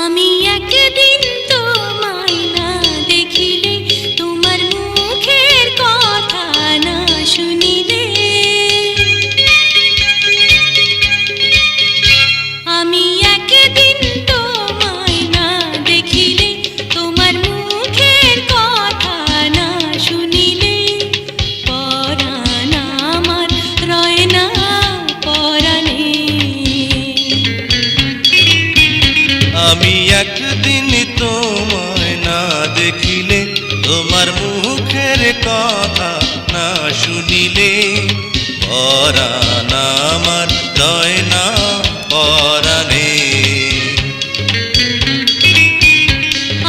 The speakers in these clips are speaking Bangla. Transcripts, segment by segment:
আমি একদিন তোমায় না দেখিলে, তোমার মুখের কথা না শুনিলে, পরাণ আমার রয় না পরাণে।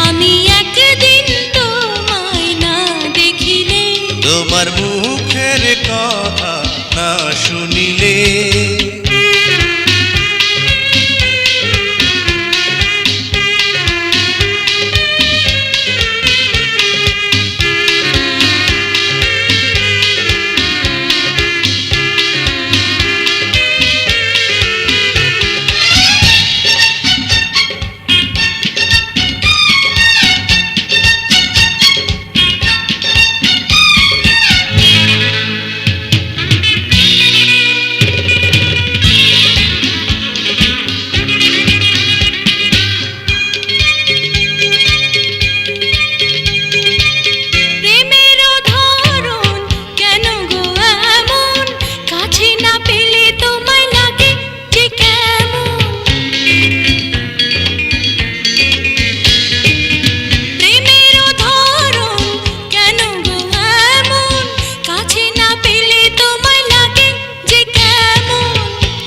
আমি একদিন তোমায় না দেখিলে, তোমার মুখের কথা না শুনিলে,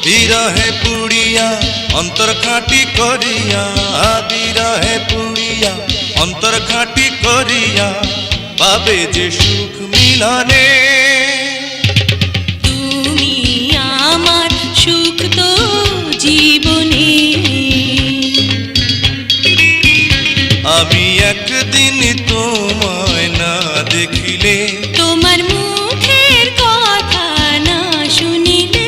বিরহে পুড়িয়া অন্তর খাঁটি করিয়া, বিরহে পুড়িয়া অন্তর খাঁটি করিয়া, পাবে যে সুখ মিলনে। তুমি আমার সুখ তো জীবনে। আমি একদিন তোমায় না দেখিলে, তোমার মুখের কথা না শুনিলে,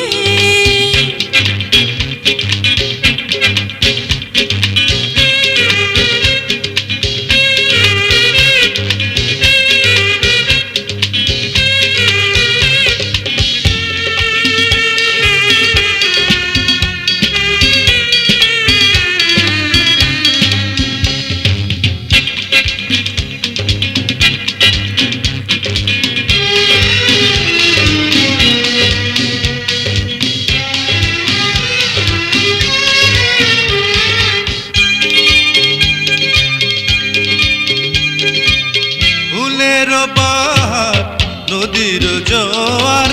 বাহার নদীর জোয়ার,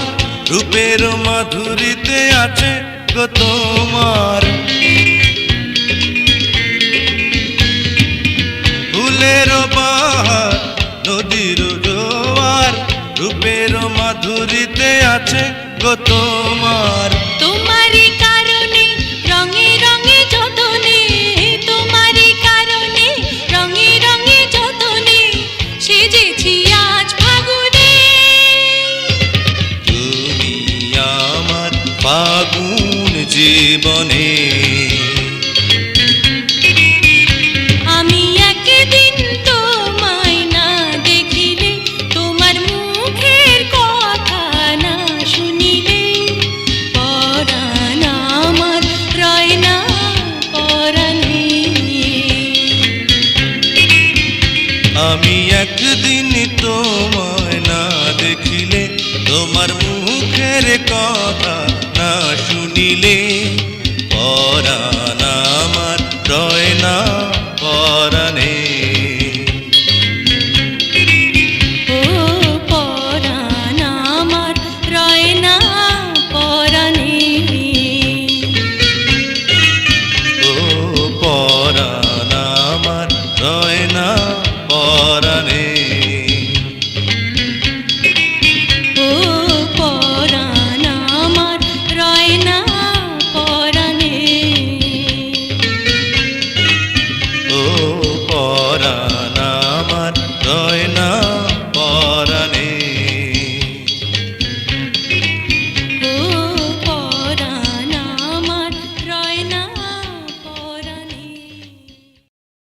রূপের মাধুরীতে আছে গো তোমার। ফুলের বাহার নদীর জোয়ার, রূপের মাধুরীতে আছে গো তোমার। তোমারই কারণে রঙে রঙে যতনে, তোমারই কারণে রঙে রঙে যতনে সেজেছি আজ ফাগুনে। তুমি আমার ফাগুন জীবনে। আমি একদিন তোমায় না দেখিলে, তোমার মুখের কথা না শুনিলে, পরাণ আমার রয় না পরাণে। আমি একদিন তোমায় না দেখিলে, তোমার মুখের কথা না শুনিলে, পরাণ আমার রয় না